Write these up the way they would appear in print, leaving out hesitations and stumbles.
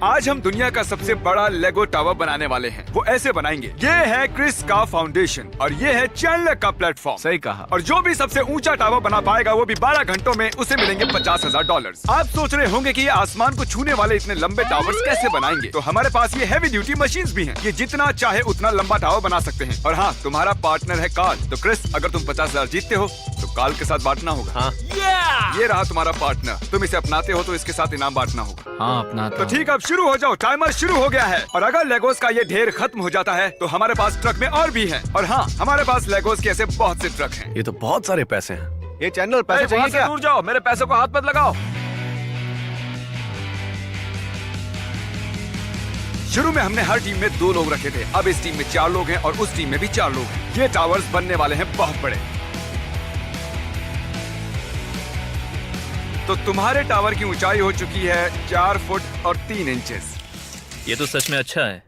आज हम दुनिया का सबसे बड़ा लेगो टावर बनाने वाले हैं। वो ऐसे बनाएंगे। ये है क्रिस का फाउंडेशन और ये है चैंडलर का प्लेटफॉर्म। सही कहा। और जो भी सबसे ऊंचा टावर बना पाएगा वो भी 12 घंटों में उसे मिलेंगे $50,000। आप सोच रहे होंगे कि ये आसमान को छूने वाले इतने लंबे टावर्स कैसे बनाएंगे? तो हमारे पास ये हैवी ड्यूटी मशीन्स भी हैं। ये जितना चाहे उतना लंबा टावर बना सकते हैं। और हाँ, तुम्हारा पार्टनर है कार्ल। तो क्रिस, अगर तुम 50,000 जीतते हो तो कार्ल के साथ बांटना होगा। हाँ। ये रहा तुम्हारा पार्टनर। तुम इसे अपनाते हो तो इसके साथ इनाम बांटना होगा। हाँ, अपनाता तो ठीक, अब शुरू हो जाओ। टाइमर शुरू हो गया है। और अगर लेगोस का ये ढेर खत्म हो जाता है तो हमारे पास ट्रक में और भी हैं। और हाँ, हमारे पास लेगोस के ऐसे बहुत से ट्रक हैं। ये तो बहुत सारे पैसे हैं। ये चैनल पैसे चाहिए क्या? दूर जाओ, मेरे पैसों को हाथ मत लगाओ। शुरू में हमने हर टीम में 2 लोग रखे थे। अब इस टीम में 4 लोग हैं और उस टीम में भी 4 लोग हैं। ये टावर्स बनने वाले हैं बहुत बड़े। तो तुम्हारे टावर की ऊंचाई हो चुकी है 4 फुट और 3 इंचेस। ये तो सच में अच्छा है।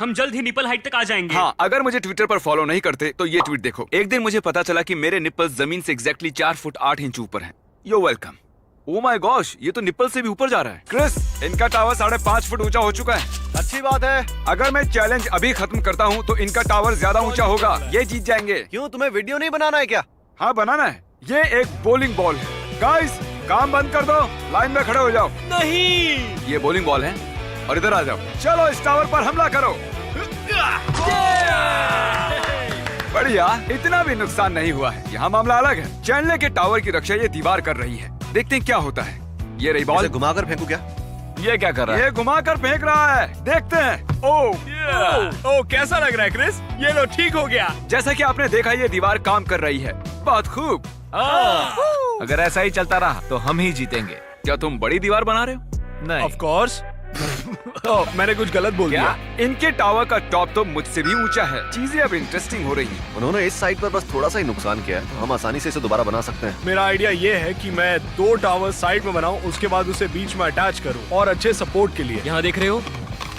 हम जल्द ही निपल हाइट तक आ जाएंगे। हाँ, अगर मुझे ट्विटर पर फॉलो नहीं करते तो ये ट्वीट देखो। एक दिन मुझे पता चला कि मेरे निप्पल्स जमीन से एग्जैक्टली 4 फुट 8 इंच ऊपर हैं। You welcome. Oh my gosh, ये तो निप्पल से भी ऊपर जा रहा है। क्रिस, इनका टावर 5.5 फुट ऊंचा हो चुका है। अच्छी बात है। अगर मैं चैलेंज अभी खत्म करता हूँ तो इनका टावर ज्यादा ऊंचा होगा। ये जीत जाएंगे। क्यों, तुम्हें वीडियो नहीं बनाना है क्या? हाँ, बनाना है। ये एक बॉलिंग बॉल है। गाइस, काम बंद कर दो, लाइन में खड़े हो जाओ। नहीं, ये बॉलिंग बॉल है और इधर आ जाओ। चलो, इस टावर पर हमला करो। बढ़िया, इतना भी नुकसान नहीं हुआ है। यहाँ मामला अलग है। चैंडलर के टावर की रक्षा ये दीवार कर रही है। देखते हैं क्या होता है। ये रही बॉल। इसे घुमाकर फेंकू क्या? ये क्या कर रहा है? ये घुमाकर फेंक रहा है। देखते हैं। ओ कैसा लग रहा है क्रिस? ये लो, ठीक हो गया। जैसा कि आपने देखा, ये दीवार काम कर रही है। बहुत खूब। अगर ऐसा ही चलता रहा तो हम ही जीतेंगे। क्या तुम बड़ी दीवार बना रहे हो? नहीं। Of course. मैंने कुछ गलत बोल दिया। इनके टावर का टॉप तो मुझसे भी ऊंचा है। चीजें अब इंटरेस्टिंग हो रही हैं। उन्होंने इस साइड पर बस थोड़ा सा ही नुकसान किया है। हम आसानी से इसे दोबारा बना सकते हैं। मेरा आइडिया ये है कि मैं 2 टावर साइड में बनाऊं, उसके बाद उसे बीच में अटैच करूं और अच्छे सपोर्ट के लिए। यहाँ देख रहे हो,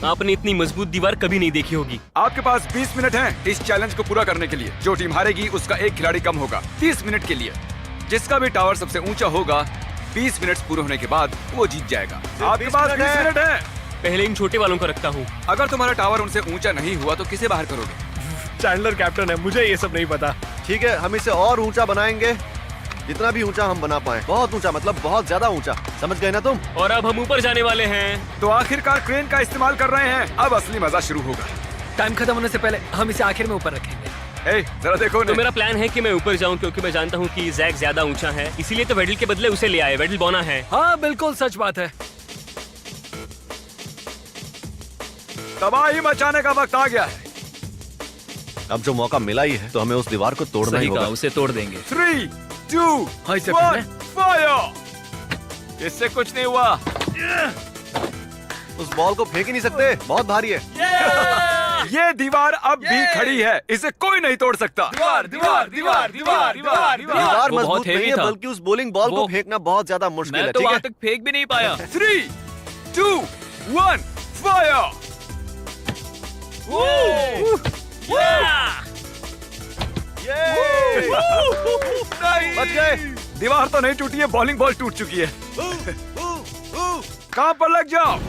आपने इतनी मजबूत दीवार कभी नहीं देखी होगी। आपके पास 20 मिनट हैं इस चैलेंज को पूरा करने के लिए। जो टीम हारेगी उसका एक खिलाड़ी कम होगा 30 मिनट के लिए। जिसका भी टावर सबसे ऊंचा होगा 20 मिनट पूरे होने के बाद वो जीत जाएगा। आपके पास 20 मिनट है। पहले इन छोटे वालों को रखता हूँ। अगर तुम्हारा टावर उनसे ऊंचा नहीं हुआ तो किसे बाहर करोगे? चैंडलर कैप्टन है, मुझे ये सब नहीं पता। ठीक है, हम इसे और ऊंचा बनाएंगे, जितना भी ऊंचा हम बना पाए। बहुत ऊंचा मतलब बहुत ज्यादा ऊंचा, समझ गए ना तुम? और अब हम ऊपर जाने वाले हैं। तो आखिरकार क्रेन का इस्तेमाल कर रहे हैं। अब असली मजा शुरू होगा। टाइम खत्म होने से पहले हम इसे आखिर में ऊपर रखेंगे। जरा देखो। तो मेरा प्लान है कि मैं ऊपर जाऊं क्योंकि मैं जानता हूं कि जैक ज्यादा ऊंचा है। इसीलिए तो वेडल के बदले उसे ले आए। वेडल बौना है। हाँ, बिल्कुल सच बात है। तबाही मचाने का वक्त आ गया है। अब जो मौका मिला ही है तो हमें उस दीवार को तोड़ना ही सही कहा, होगा। उसे तोड़ देंगे। 3, 2, हाँ, इससे 1, पहले? फायर। इससे कुछ नहीं हुआ। उस बॉल को फेंक ही नहीं सकते, बहुत भारी है। ये दीवार अब भी खड़ी है। इसे कोई नहीं तोड़ सकता। दीवार वो बहुत मजबूत नहीं heavy है, था। बल्कि उस बॉलिंग बॉल को वो- फेंकना बहुत ज्यादा मुश्किल मैं है। तो ठीक वहाँ है, तक फेंक भी नहीं पाया। 3, 2, 1, फायर। बच गए। दीवार तो नहीं टूटी है, बॉलिंग बॉल टूट चुकी है। काम पर लग जाओ।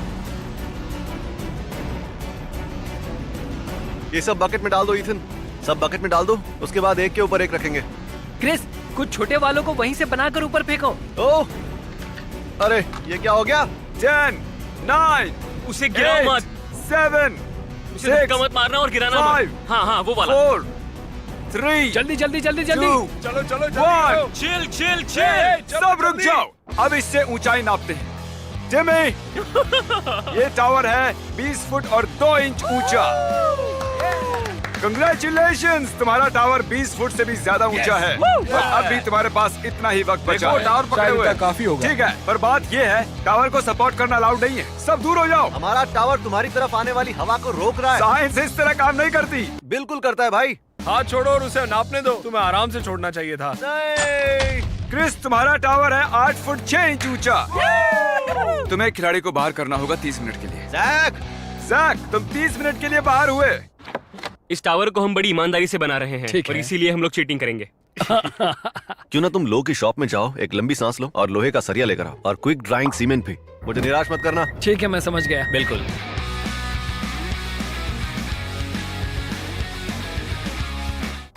ये सब बकेट में डाल दो ईथन, सब बकेट में डाल दो। उसके बाद एक के ऊपर एक रखेंगे। क्रिस, कुछ छोटे वालों को वहीं से बनाकर ऊपर फेंको। ओह, अरे ये क्या हो गया? 10, 9, उसे गिराओ मत। 7, उसे धक्का मत मारना और गिराना मत। 5, हाँ हाँ, वो वाला। 4, 3, जल्दी जल्दी जल्दी जल्दी। 2, चलो चलो 1। Chill chill chill. सब रुक जाओ। अब इससे ऊंचाई नापते हैं। जिमी, ये टावर है 20 फुट और 2 इंच ऊंचा। कंग्रेचुलेशंस, तुम्हारा टावर 20 फुट से भी ज्यादा ऊंचा है। और अब भी तुम्हारे पास इतना ही वक्त बचा है। टावर पकड़े हुए काफी होगा। ठीक है, पर बात ये है, टावर को सपोर्ट करना अलाउड नहीं है। सब दूर हो जाओ। हमारा टावर तुम्हारी तरफ आने वाली हवा को रोक रहा है। साइंस इस तरह काम नहीं करती। बिल्कुल करता है भाई। हाथ छोड़ो और उसे नापने दो। तुम्हें आराम से छोड़ना चाहिए था। नहीं। क्रिस, तुम्हारा टावर है 8 फुट 6 इंच ऊंचा। तुम्हें खिलाड़ी को बाहर करना होगा 30 मिनट के लिए। जैक, तुम 30 मिनट के लिए बाहर हुए। इस टावर को हम बड़ी ईमानदारी से बना रहे हैं ठीक और है। इसीलिए हम लोग चीटिंग करेंगे। क्यों ना तुम लो की शॉप में जाओ, एक लंबी सांस लो और लोहे का सरिया लेकर आओ और क्विक ड्राइंग सीमेंट भी। मुझे निराश मत करना। ठीक है, मैं समझ गया। बिल्कुल।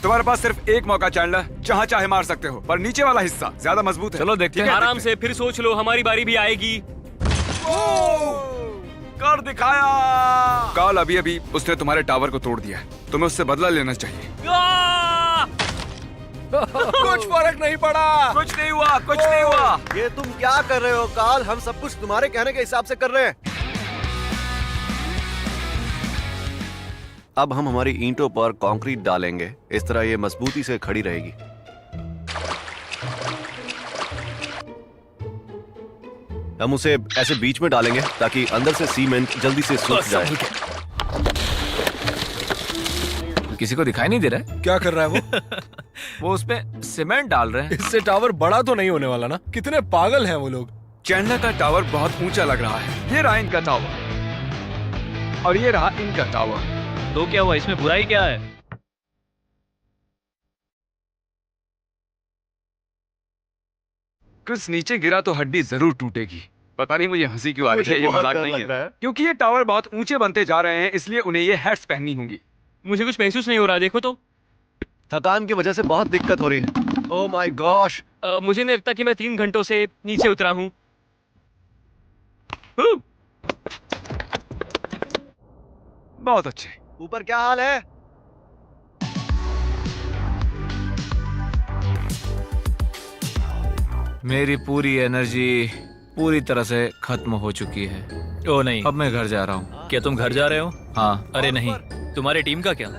तुम्हारे पास सिर्फ एक मौका चैंडलर, जहाँ चाहे मार सकते हो, पर नीचे वाला हिस्सा ज्यादा मजबूत है। चलो देखते हैं। आराम से, फिर सोच लो, हमारी बारी भी आएगी। कर दिखाया। कल अभी अभी उसने तुम्हारे टावर को तोड़ दिया है, तुम्हें उससे बदला लेना चाहिए। कुछ फर्क नहीं पड़ा। कुछ नहीं हुआ, कुछ नहीं हुआ। ये तुम क्या कर रहे हो काल? हम सब कुछ तुम्हारे कहने के हिसाब से कर रहे हैं। अब हम हमारी ईंटों पर कंक्रीट डालेंगे, इस तरह ये मजबूती से खड़ी रहेगी। हम उसे ऐसे बीच में डालेंगे ताकि अंदर से सीमेंट जल्दी से सूख जाए। किसी को दिखाई नहीं दे रहा है? क्या कर रहा है वो? वो उसपे सीमेंट डाल रहे हैं। इससे टावर बड़ा तो नहीं होने वाला ना? कितने पागल हैं वो लोग। चैंडलर का टावर बहुत ऊंचा लग रहा है। ये रहा इनका टावर और ये रहा इनका टावर। तो क्या हुआ, इसमें बुराई क्या है? क्रिस नीचे गिरा तो हड्डी जरूर टूटेगी। पता नहीं मुझे हंसी क्यों आ रही है, ये बहुत मजाक डर नहीं लग रहा है। है। क्योंकि ये टावर बहुत ऊंचे बनते जा रहे हैं, इसलिए उन्हें ये हैट्स पहननी होंगी। मुझे कुछ महसूस नहीं हो रहा, देखो तो। थकान की वजह से बहुत दिक्कत हो रही है। Oh my gosh. मुझे नहीं लगता कि मैं 3 घंटों से नीचे उतरा हूँ। बहुत अच्छे। ऊपर क्या हाल है? मेरी पूरी एनर्जी पूरी तरह से खत्म हो चुकी है। ओ नहीं, अब मैं घर जा रहा हूँ। क्या तुम घर जा रहे हो? हाँ, अरे नहीं, तुम्हारी टीम का क्या?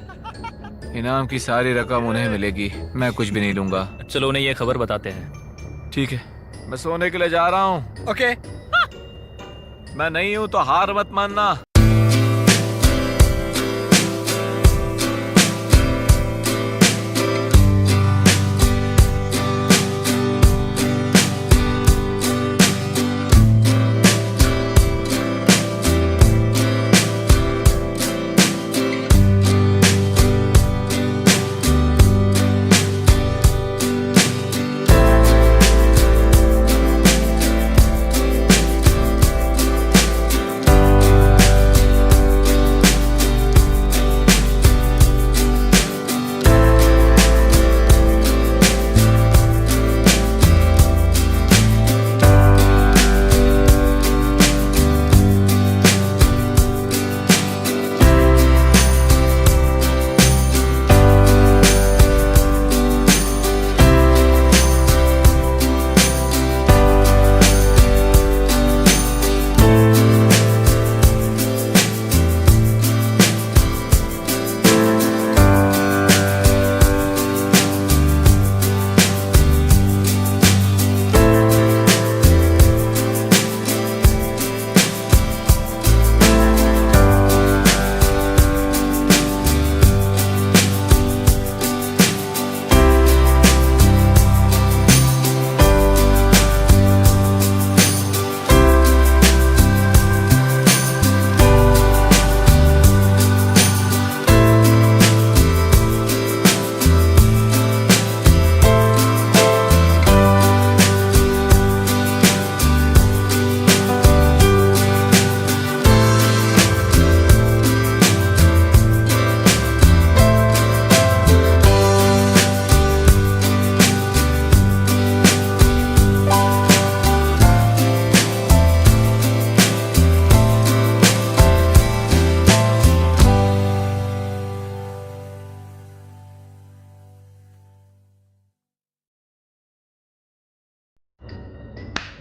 इनाम की सारी रकम उन्हें मिलेगी, मैं कुछ भी नहीं लूंगा। चलो उन्हें ये खबर बताते हैं। ठीक है, मैं सोने के लिए जा रहा हूँ। ओके। मैं नहीं हूँ तो हार मत मानना।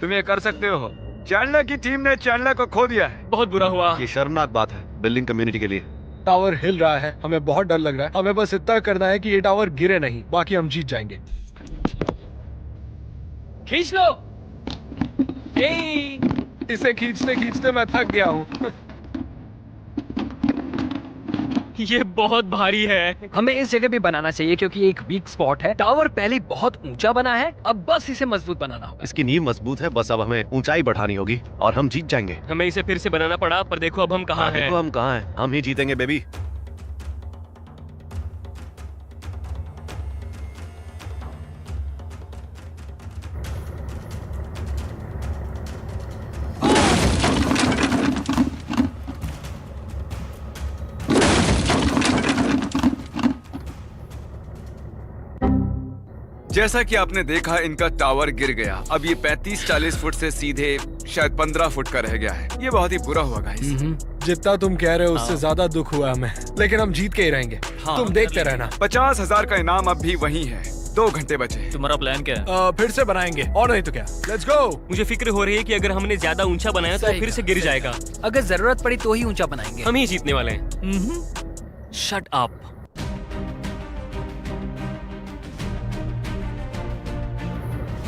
तुम ये कर सकते हो। चैंडलर की टीम ने चैंडलर को खो दिया है। बहुत बुरा हुआ। ये शर्मनाक बात है बिल्डिंग कम्युनिटी के लिए। टावर हिल रहा है, हमें बहुत डर लग रहा है। हमें बस इतना करना है कि ये टावर गिरे नहीं, बाकी हम जीत जाएंगे। खींच लो। इसे खींचते खींचते मैं थक गया हूँ। ये बहुत भारी है। हमें इस जगह भी बनाना चाहिए क्योंकि एक वीक स्पॉट है। टावर पहले बहुत ऊंचा बना है, अब बस इसे मजबूत बनाना होगा। इसकी नींव मजबूत है, बस अब हमें ऊंचाई बढ़ानी होगी और हम जीत जाएंगे। हमें इसे फिर से बनाना पड़ा, पर देखो अब हम कहाँ हैं। देखो हम कहाँ हैं, हम ही जीतेंगे बेबी। जैसा कि आपने देखा, इनका टावर गिर गया। अब ये 35-40 फुट से सीधे शायद 15 फुट का रह गया है। ये बहुत ही बुरा हुआ गाइस। जितना तुम कह रहे हो उससे ज्यादा दुख हुआ हमें, लेकिन हम जीत के ही रहेंगे। तुम देखते रहना। 50,000 का इनाम अब भी वही है। 2 घंटे बचे हैं। तुम्हारा प्लान क्या है? फिर से बनाएंगे, और नहीं तो क्या। Let's go. मुझे फिक्र हो रही है कि अगर हमने ज्यादा ऊंचा बनाया तो फिर से गिर जाएगा। अगर जरूरत पड़ी तो ही ऊंचा बनाएंगे। हम ही जीतने वाले हैं। Shut up.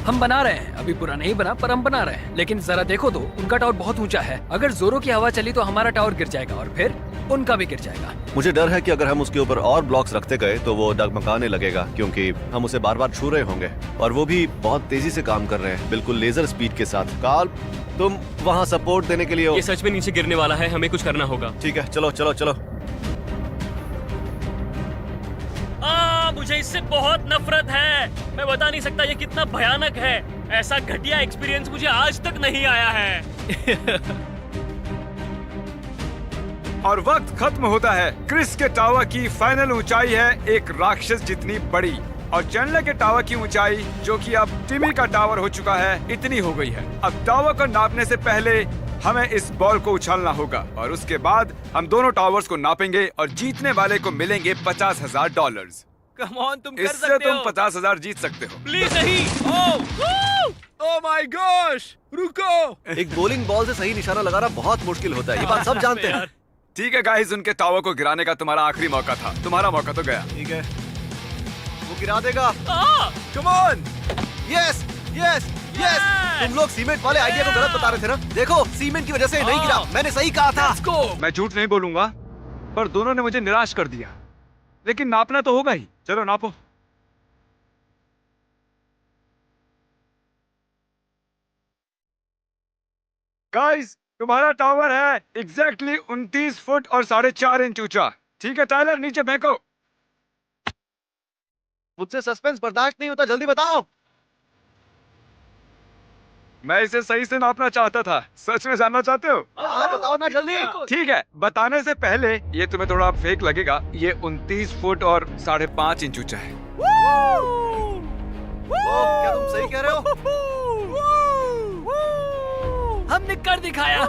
हम बना रहे हैं, अभी पूरा नहीं बना पर हम बना रहे हैं। लेकिन जरा देखो तो, उनका टावर बहुत ऊंचा है। अगर जोरों की हवा चली तो हमारा टावर गिर जाएगा और फिर उनका भी गिर जाएगा। मुझे डर है कि अगर हम उसके ऊपर और ब्लॉक्स रखते गए तो वो डगमगाने लगेगा, क्योंकि हम उसे बार बार छू रहे होंगे और वो भी बहुत तेजी से काम कर रहे हैं, बिल्कुल लेजर स्पीड के साथ। कार्ल, तुम वहाँ सपोर्ट देने के लिए हो। ये सच में नीचे गिरने वाला है, हमें कुछ करना होगा। ठीक है, चलो चलो चलो। मुझे इससे बहुत नफरत है। मैं बता नहीं सकता ये कितना भयानक है। ऐसा घटिया एक्सपीरियंस मुझे आज तक नहीं आया है। और वक्त खत्म होता है। क्रिस के टावर की फाइनल ऊंचाई है एक राक्षस जितनी बड़ी, और चैंडलर के टावर की ऊंचाई, जो कि अब टिमी का टावर हो चुका है, इतनी हो गई है। अब टावर को नापने से पहले हमें इस बॉल को उछालना होगा और उसके बाद हम दोनों टावर्स को नापेंगे और जीतने वाले को मिलेंगे $50,000। कम ऑन, तुम कर इससे सकते तुम हो। 50,000 जीत सकते हो। प्लीज नहीं। ओह माय गॉश, रुको। एक बॉलिंग बॉल से सही निशाना लगाना बहुत मुश्किल होता है, ये बात सब जानते हैं। ठीक है गाइस, उनके टावर को गिराने का तुम्हारा आखिरी मौका था। तुम्हारा मौका तो गया। ठीक है, वो गिरा देगा। Come on. Yes yes yes. तुम लोग सीमेंट वाले आइडिया को गलत बता रहे थे ना। देखो, सीमेंट की वजह से नहीं गिरा, मैंने सही कहा था। मैं झूठ नहीं बोलूंगा, पर दोनों ने मुझे निराश कर दिया। लेकिन नापना तो होगा ही। चलो नापो। गाइस, तुम्हारा टावर है एग्जैक्टली 29 फुट और 4.5 इंच ऊंचा। ठीक है टाइलर, नीचे फेंको। मुझसे सस्पेंस बर्दाश्त नहीं होता, जल्दी बताओ। मैं इसे सही से नापना चाहता था। सच में जानना चाहते हो? हाँ, बताओ ना जल्दी। ठीक है, बताने से पहले ये तुम्हें थोड़ा फेक लगेगा। ये 29 फुट और 5.5 इंच ऊंचा है। क्या तुम सही कह रहे हो? हमने कर दिखाया।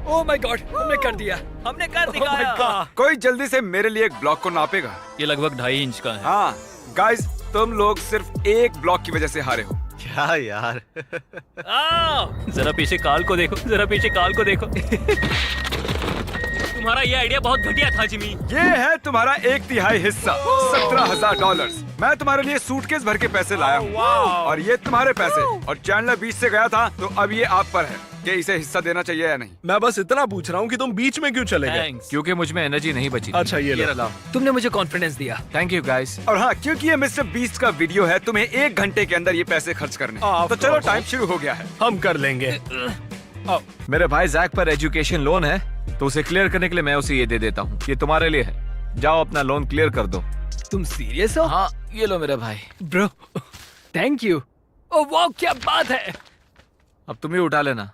ओह माय गॉड, हमने कर दिया। हमने कर दिखाया। कोई जल्दी से मेरे लिए एक ब्लॉक को नापेगा? ये लगभग 2.5 इंच का है। हाँ गाइस, तुम लोग सिर्फ एक ब्लॉक की वजह से हारे हो। क्या यार। जरा पीछे काल को देखो, जरा पीछे काल को देखो। तुम्हारा ये आइडिया बहुत घटिया था जिमी। ये है तुम्हारा 1/3 हिस्सा, $17,000। मैं तुम्हारे लिए सूटकेस भर के पैसे लाया हूँ, और ये तुम्हारे पैसे। और चैंडलर बीच से गया था, तो अब ये आप पर है कि इसे हिस्सा देना चाहिए या नहीं। मैं बस इतना पूछ रहा हूँ कि तुम बीच में क्यों चले गए? थैंक्स। क्योंकि मुझ में एनर्जी नहीं बची। अच्छा, ये लो। लाओ। तुमने मुझे कॉन्फिडेंस दिया। Thank you guys. और हाँ, क्योंकि ये मिस्टर बीस्ट का वीडियो है, तुम्हें 1 घंटे के अंदर ये पैसे खर्च करने। तो चलो, टाइम शुरू हो गया है। हम कर लेंगे। मेरे भाई जैक पर एजुकेशन लोन है, तो उसे क्लियर करने के लिए मैं उसे ये दे देता हूँ। ये तुम्हारे लिए है, जाओ अपना लोन क्लियर कर दो। तुम सीरियस हो? हाँ, ये लो मेरे भाई। Bro, thank you. ओह वाह, क्या बात है। अब तुम ही उठा लेना।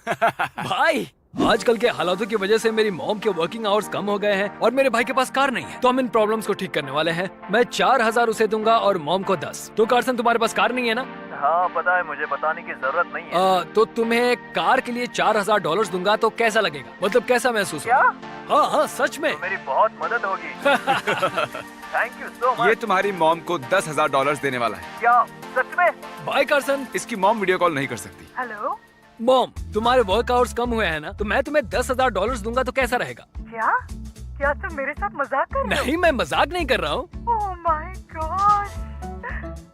भाई, आजकल के हालातों की वजह से मेरी मॉम के वर्किंग आवर्स कम हो गए हैं और मेरे भाई के पास कार नहीं है, तो हम इन प्रॉब्लम्स को ठीक करने वाले हैं। मैं 4,000 उसे दूंगा और मॉम को 10। तो कार्सन, तुम्हारे पास कार नहीं है ना? हाँ पता है, मुझे बताने की जरूरत नहीं है। तो तुम्हें कार के लिए $4,000 दूंगा, तो कैसा लगेगा? मतलब कैसा महसूस क्या? होगा? हाँ हाँ, सच में। मेरी बहुत मदद होगी। थैंक यू सो ये मच। तुम्हारी मॉम को $10,000 देने वाला है। क्या सच में? Bye Carson. इसकी मॉम वीडियो कॉल नहीं कर सकती। हेलो मॉम, तुम्हारे वर्क आवर्स कम हुए हैं ना, तो मैं तुम्हें $10,000 दूंगा, तो कैसा रहेगा? क्या? क्या तुम मेरे साथ मजाक कर रहे नहीं, मैं मजाक नहीं कर रहा हूँ। हो? ओह माय गॉड,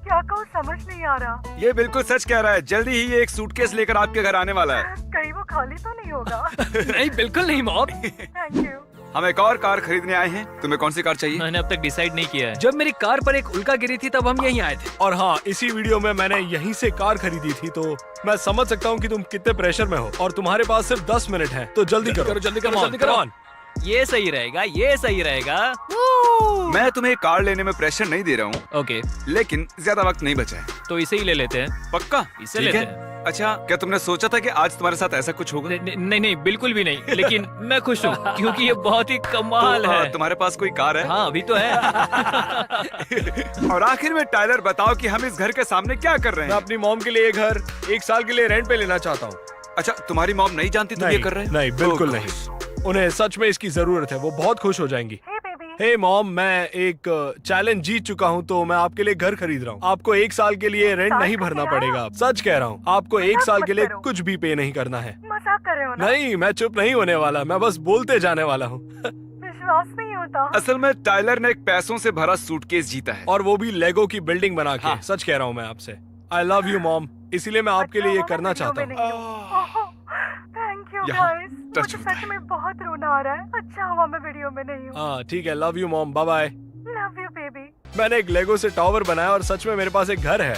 क्या कहूँ समझ नहीं आ रहा। ये बिल्कुल सच कह रहा है। जल्दी ही ये एक सूटकेस लेकर आपके घर आने वाला है। कहीं वो खाली तो नहीं होगा? नहीं, बिल्कुल नहीं मॉम। Thank you. हम एक और कार खरीदने आए हैं। तुम्हें कौन सी कार चाहिए? मैंने अब तक डिसाइड नहीं किया है। जब मेरी कार पर एक उल्का गिरी थी, तब हम यहीं आए थे। और हाँ, इसी वीडियो में मैंने यहीं से कार खरीदी थी, तो मैं समझ सकता हूँ कि तुम कितने प्रेशर में हो और तुम्हारे पास सिर्फ 10 मिनट है, तो जल्दी करो। जल्दी करो, Come on, जल्दी करो। come on। ये सही रहेगा, ये सही रहेगा। मैं तुम्हें कार लेने में प्रेशर नहीं दे रहा हूँ, ओके, लेकिन ज्यादा वक्त नहीं बचा है। तो इसे ही ले लेते हैं। पक्का? इसे ठीक लेते है? हैं। अच्छा, क्या तुमने सोचा था कि आज तुम्हारे साथ ऐसा कुछ होगा? नहीं नहीं बिल्कुल भी नहीं, लेकिन मैं खुश हूँ क्योंकि ये बहुत ही कमाल तो, है। तुम्हारे पास कोई कार है? हाँ अभी तो है। और आखिर में टाइलर बताओ कि हम इस घर के सामने क्या कर रहे मैं हैं? अपनी मॉम के लिए ये घर 1 साल के लिए रेंट पे लेना चाहता हूँ। अच्छा, तुम्हारी मॉम नहीं जानती तुम ये कर रहे हो? नहीं बिल्कुल Oh, नहीं, उन्हें सच में इसकी जरूरत है, वो बहुत खुश हो जाएंगी। हे बेबी, हे मॉम, मैं एक चैलेंज जीत चुका हूँ तो मैं आपके लिए घर खरीद रहा हूँ। आपको 1 साल के लिए रेंट साल नहीं का भरना किराया? पड़ेगा। सच कह रहा हूँ, आपको 1 मजाक साल मत के लिए करो। कुछ भी पे नहीं करना है। मजाक कर रहे हो ना? नहीं, मैं चुप नहीं होने वाला, मैं बस बोलते जाने वाला हूँ। विश्वास नहीं होता। असल में टाइलर ने एक पैसों से भरा सूटकेस जीता है। और वो भी लेगो की बिल्डिंग बना के। हाँ। सच कह रहा हूँ मैं आपसे। आई लव यू मॉम, इसीलिए मैं आपके लिए ये करना चाहता हूँ। थैंक यू यहाँ गाइस। टच मुझे होता सच में बहुत रोना आ रहा है। अच्छा हुआ मैं वीडियो में नहीं हूँ। हाँ ठीक है, love you mom, bye bye. Love you baby. मैंने एक लेगो से टावर बनाया और सच में मेरे पास एक घर है।